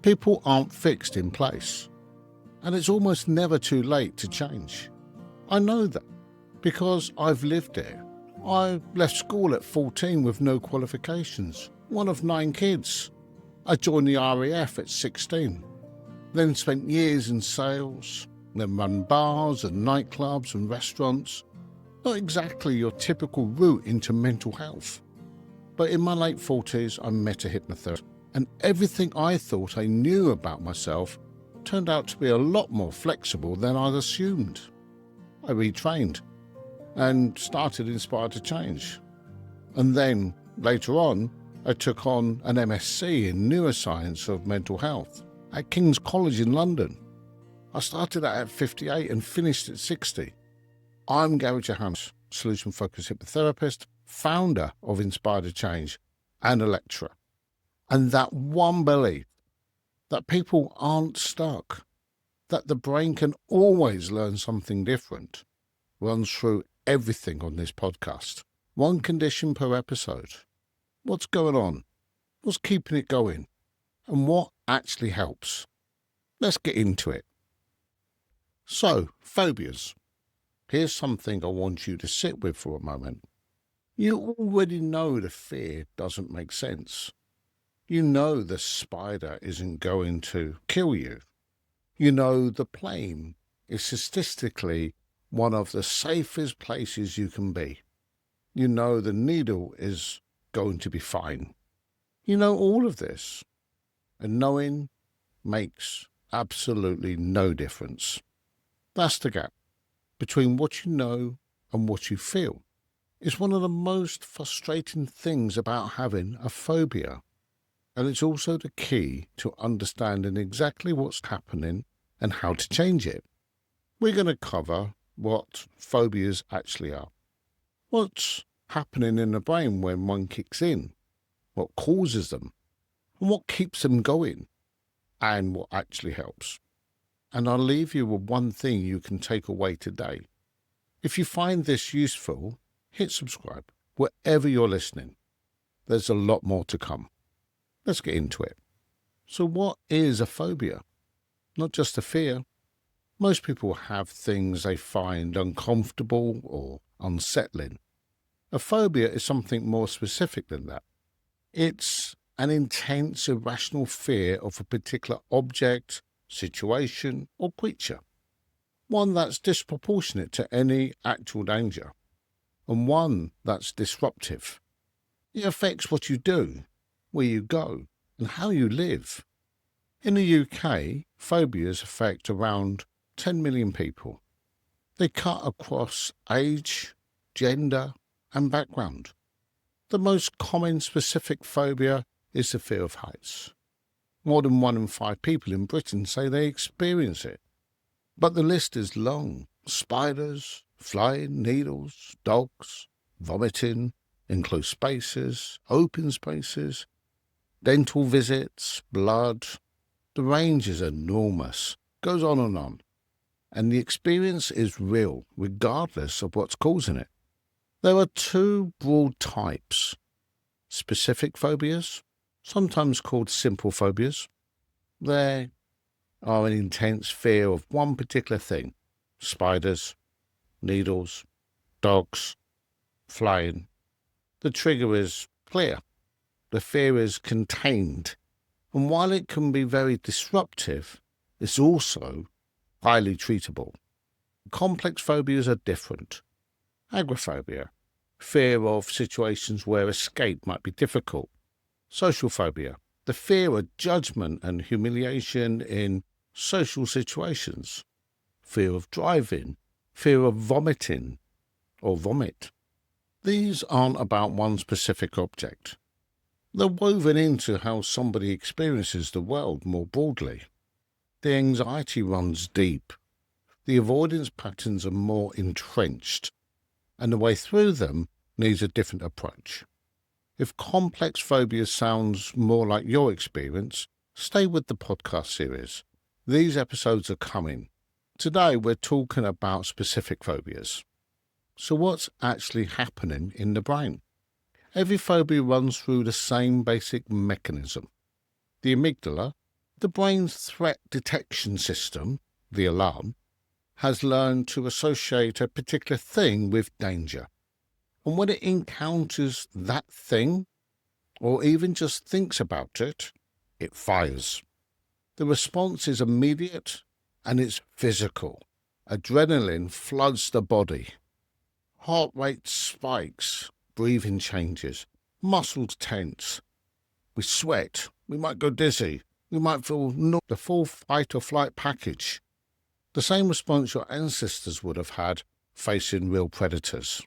People aren't fixed in place, and it's almost never too late to change. I know that because I've lived it. I left school at 14 with no qualifications, one of 9 kids. I joined the RAF at 16, then spent years in sales, then run bars and nightclubs and restaurants. Not exactly your typical route into mental health. But in my late 40s, I met a hypnotherapist, and everything I thought I knew about myself turned out to be a lot more flexible than I'd assumed. I retrained and started Inspired to Change. And then, later on, I took on an MSc in Neuroscience of Mental Health at King's College in London. I started that at 58 and finished at 60. I'm Gary Johannes, solution-focused hypnotherapist, founder of Inspired to Change, and a lecturer. And that one belief that people aren't stuck, that the brain can always learn something different, runs through everything on this podcast. One condition per episode. What's going on? What's keeping it going? And what actually helps? Let's get into it. So, phobias. Here's something I want you to sit with for a moment. You already know the fear doesn't make sense. You know the spider isn't going to kill you. You know the plane is statistically one of the safest places you can be. You know the needle is going to be fine. You know all of this, and knowing makes absolutely no difference. That's the gap between what you know and what you feel. It's one of the most frustrating things about having a phobia, and it's also the key to understanding exactly what's happening and how to change it. We're going to cover what phobias actually are, what's happening in the brain when one kicks in, what causes them, and what keeps them going, and what actually helps. And I'll leave you with one thing you can take away today. If you find this useful, hit subscribe wherever you're listening. There's a lot more to come. Let's get into it. So what is a phobia? Not just a fear. Most people have things they find uncomfortable or unsettling. A phobia is something more specific than that. It's an intense, irrational fear of a particular object, situation, or creature. One that's disproportionate to any actual danger, and one that's disruptive. It affects what you do, where you go, and how you live. In the UK, phobias affect around 10 million people. They cut across age, gender, and background. The most common specific phobia is the fear of heights. More than 1 in 5 people in Britain say they experience it. But the list is long. Spiders, flying, needles, dogs, vomiting, enclosed spaces, open spaces, dental visits, blood. The range is enormous, goes on and on. And the experience is real, regardless of what's causing it. There are 2 broad types. Specific phobias, sometimes called simple phobias. They are an intense fear of one particular thing. Spiders, needles, dogs, flying. The trigger is clear. The fear is contained. And while it can be very disruptive, it's also highly treatable. Complex phobias are different. Agoraphobia, fear of situations where escape might be difficult. Social phobia, the fear of judgment and humiliation in social situations. Fear of driving, fear of vomiting or vomit. These aren't about one specific object. They're woven into how somebody experiences the world more broadly. The anxiety runs deep. The avoidance patterns are more entrenched, and the way through them needs a different approach. If complex phobia sounds more like your experience, stay with the podcast series. These episodes are coming. Today we're talking about specific phobias. So what's actually happening in the brain? Every phobia runs through the same basic mechanism. The amygdala, The brain's threat detection system, the alarm, has learned to associate a particular thing with danger. And when it encounters that thing, or even just thinks about it, it fires. The response is immediate and it's physical. Adrenaline floods the body. Heart rate spikes, breathing changes, muscles tense. We sweat, we might go dizzy, we might feel the full fight or flight package. The same response your ancestors would have had facing real predators.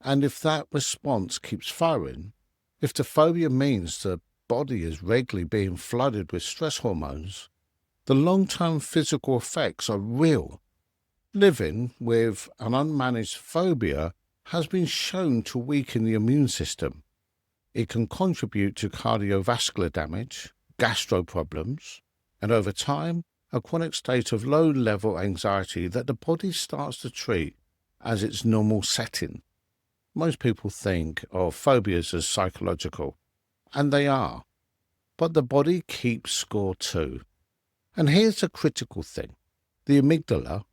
And if that response keeps firing, if the phobia means the body is regularly being flooded with stress hormones, the long-term physical effects are real. Living with an unmanaged phobia has been shown to weaken the immune system. It can contribute to cardiovascular damage, gastro problems, and over time, a chronic state of low-level anxiety that the body starts to treat as its normal setting. Most people think of phobias as psychological, and they are, but the body keeps score too. And here's a critical thing. The amygdala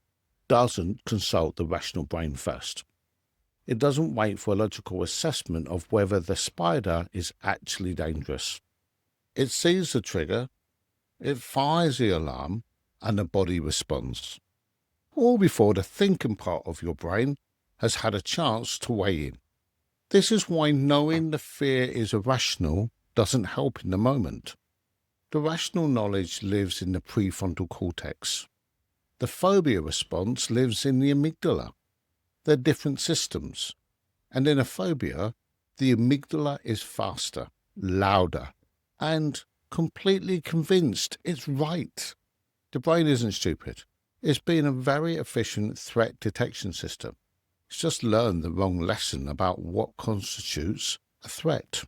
doesn't consult the rational brain first. It doesn't wait for a logical assessment of whether the spider is actually dangerous. It sees the trigger, it fires the alarm, and the body responds. All before the thinking part of your brain has had a chance to weigh in. This is why knowing the fear is irrational doesn't help in the moment. The rational knowledge lives in the prefrontal cortex. The phobia response lives in the amygdala. They're different systems. And in a phobia, the amygdala is faster, louder, and completely convinced it's right. The brain isn't stupid. It's been a very efficient threat detection system. It's just learned the wrong lesson about what constitutes a threat.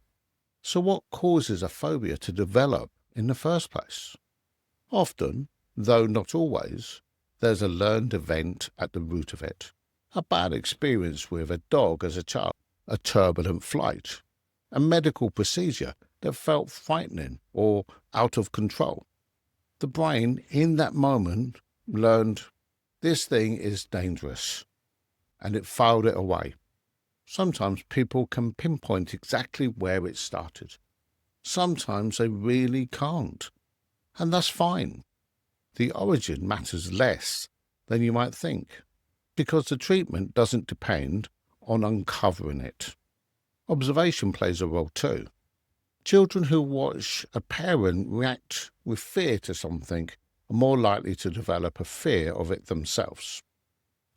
So what causes a phobia to develop in the first place? Often, though not always, there's a learned event at the root of it. A bad experience with a dog as a child, a turbulent flight, a medical procedure that felt frightening or out of control. The brain, in that moment, learned this thing is dangerous, and it filed it away. Sometimes people can pinpoint exactly where it started. Sometimes they really can't, and that's fine. The origin matters less than you might think, because the treatment doesn't depend on uncovering it. Observation plays a role too. Children who watch a parent react with fear to something are more likely to develop a fear of it themselves.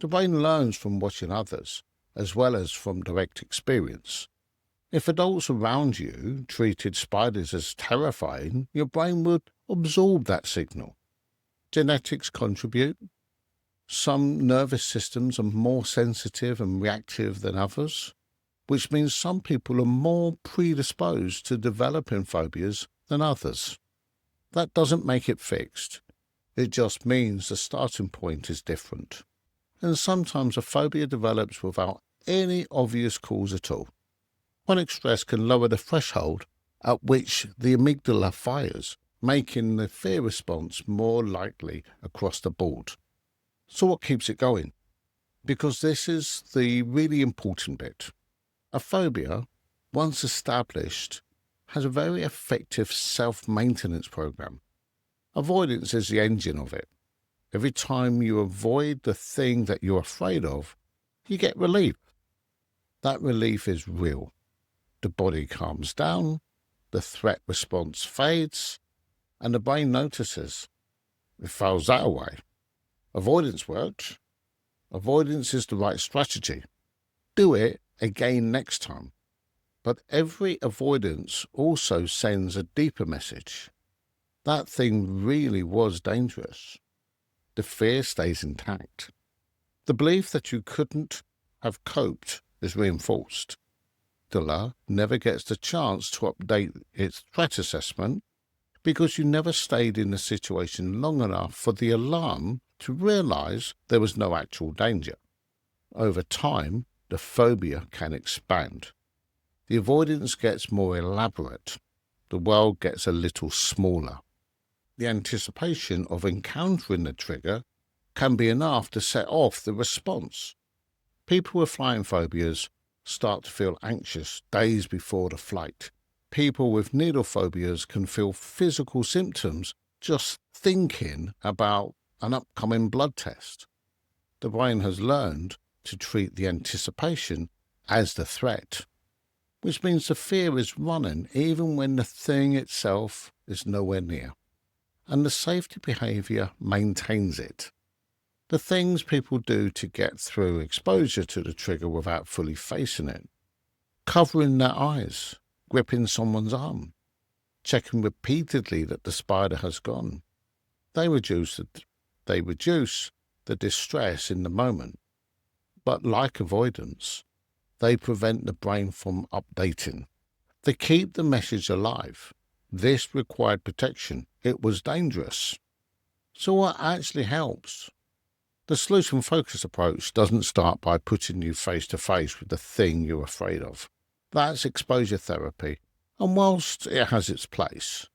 The brain learns from watching others, as well as from direct experience. If adults around you treated spiders as terrifying, your brain would absorb that signal. Genetics contribute. Some nervous systems are more sensitive and reactive than others, which means some people are more predisposed to developing phobias than others. That doesn't make it fixed. It just means the starting point is different. And sometimes a phobia develops without any obvious cause at all. Chronic stress can lower the threshold at which the amygdala fires, making the fear response more likely across the board. So what keeps it going? Because this is the really important bit. A phobia, once established, has a very effective self-maintenance program. Avoidance is the engine of it. Every time you avoid the thing that you're afraid of, you get relief. That relief is real. The body calms down, the threat response fades, and the brain notices. It files that away. Avoidance worked. Avoidance is the right strategy. Do it again next time. But every avoidance also sends a deeper message. That thing really was dangerous. The fear stays intact. The belief that you couldn't have coped is reinforced. The amygdala never gets the chance to update its threat assessment because you never stayed in the situation long enough for the alarm to realize there was no actual danger. Over time, the phobia can expand. The avoidance gets more elaborate. The world gets a little smaller. The anticipation of encountering the trigger can be enough to set off the response. People with flying phobias start to feel anxious days before the flight. People with needle phobias can feel physical symptoms just thinking about an upcoming blood test. The brain has learned to treat the anticipation as the threat, which means the fear is running even when the thing itself is nowhere near, and the safety behavior maintains it. The things people do to get through exposure to the trigger without fully facing it: covering their eyes, gripping someone's arm, checking repeatedly that the spider has gone. They reduce the distress in the moment, but like avoidance, they prevent the brain from updating. They keep the message alive. This required protection. It was dangerous. So what actually helps? The solution-focused approach doesn't start by putting you face to face with the thing you're afraid of. That's exposure therapy, and whilst it has its place,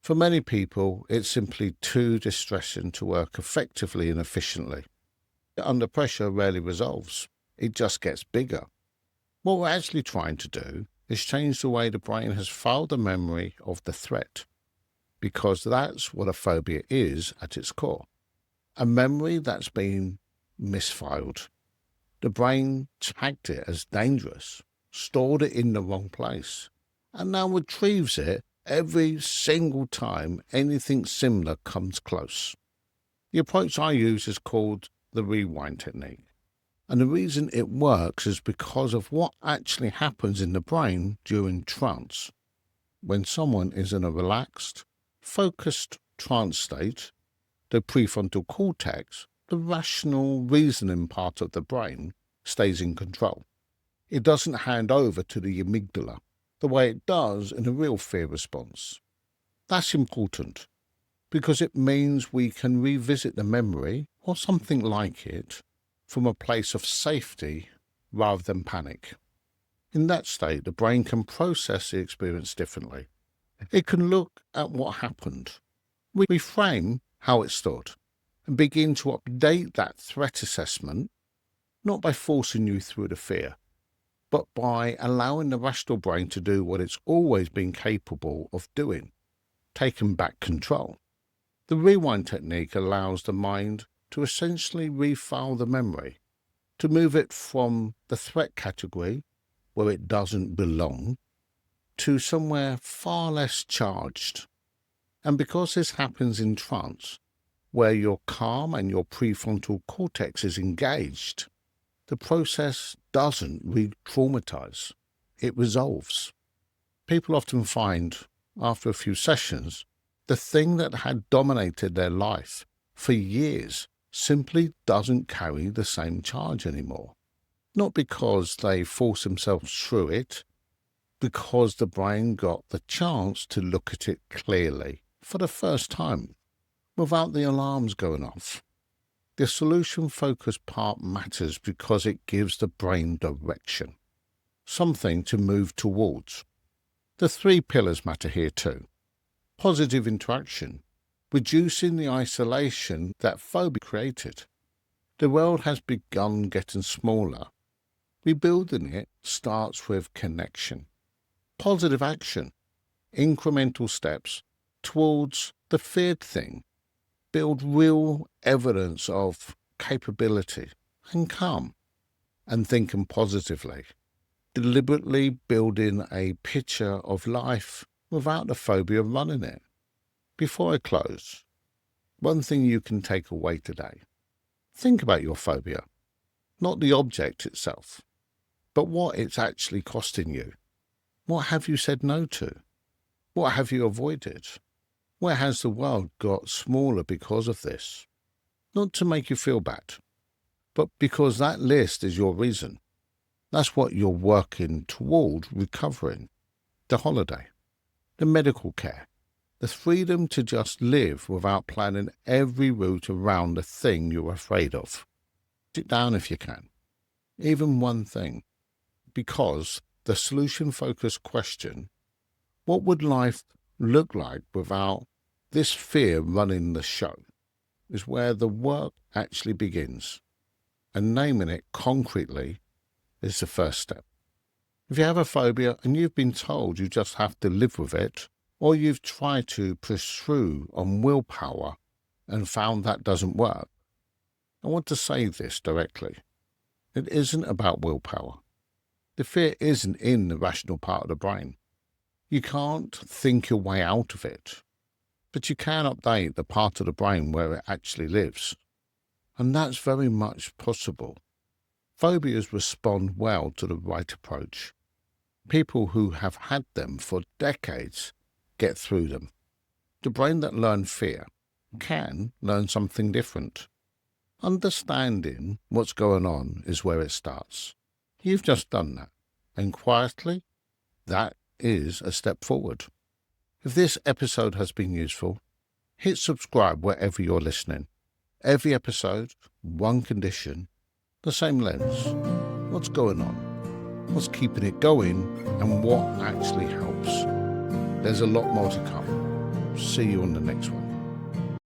for many people it's simply too distressing to work effectively and efficiently. Under pressure rarely resolves. It just gets bigger. What we're actually trying to do is change the way the brain has filed the memory of the threat, because that's what a phobia is at its core. A memory that's been misfiled. The brain tagged it as dangerous, stored it in the wrong place, and now retrieves it every single time anything similar comes close. The approach I use is called the rewind technique. And the reason it works is because of what actually happens in the brain during trance. When someone is in a relaxed, focused trance state, the prefrontal cortex, the rational reasoning part of the brain, stays in control. It doesn't hand over to the amygdala the way it does in a real fear response. That's important because it means we can revisit the memory or something like it from a place of safety rather than panic. In that state, the brain can process the experience differently. It can look at what happened, reframe how it stood, and begin to update that threat assessment, not by forcing you through the fear, but by allowing the rational brain to do what it's always been capable of doing, taking back control. The rewind technique allows the mind to essentially refile the memory, to move it from the threat category, where it doesn't belong, to somewhere far less charged. And because this happens in trance, where you're calm and your prefrontal cortex is engaged, the process doesn't re-traumatize. It resolves. People often find, after a few sessions, the thing that had dominated their life for years simply doesn't carry the same charge anymore. Not because they force themselves through it, because the brain got the chance to look at it clearly for the first time, without the alarms going off. The solution-focused part matters because it gives the brain direction, something to move towards. The 3 pillars matter here too. Positive interaction, reducing the isolation that phobia created. The world has begun getting smaller. Rebuilding it starts with connection. Positive action, incremental steps towards the feared thing. Build real evidence of capability and calm, and thinking positively. Deliberately building a picture of life without the phobia running it. Before I close, one thing you can take away today. Think about your phobia, not the object itself, but what it's actually costing you. What have you said no to? What have you avoided? Where has the world got smaller because of this? Not to make you feel bad, but because that list is your reason. That's what you're working toward recovering. The holiday, the medical care, the freedom to just live without planning every route around the thing you're afraid of. Sit down if you can. Even one thing. Because the solution-focused question, what would life look like without This fear running the show is where the work actually begins, and naming it concretely is the first step. If you have a phobia and you've been told you just have to live with it, or you've tried to push through on willpower and found that doesn't work, I want to say this directly. It isn't about willpower. The fear isn't in the rational part of the brain. You can't think your way out of it, but you can update the part of the brain where it actually lives. And that's very much possible. Phobias respond well to the right approach. People who have had them for decades get through them. The brain that learned fear can learn something different. Understanding what's going on is where it starts. You've just done that, and quietly, that is a step forward. If this episode has been useful, hit subscribe wherever you're listening. Every episode, one condition, the same lens. What's going on? What's keeping it going? And what actually helps? There's a lot more to come. See you on the next one.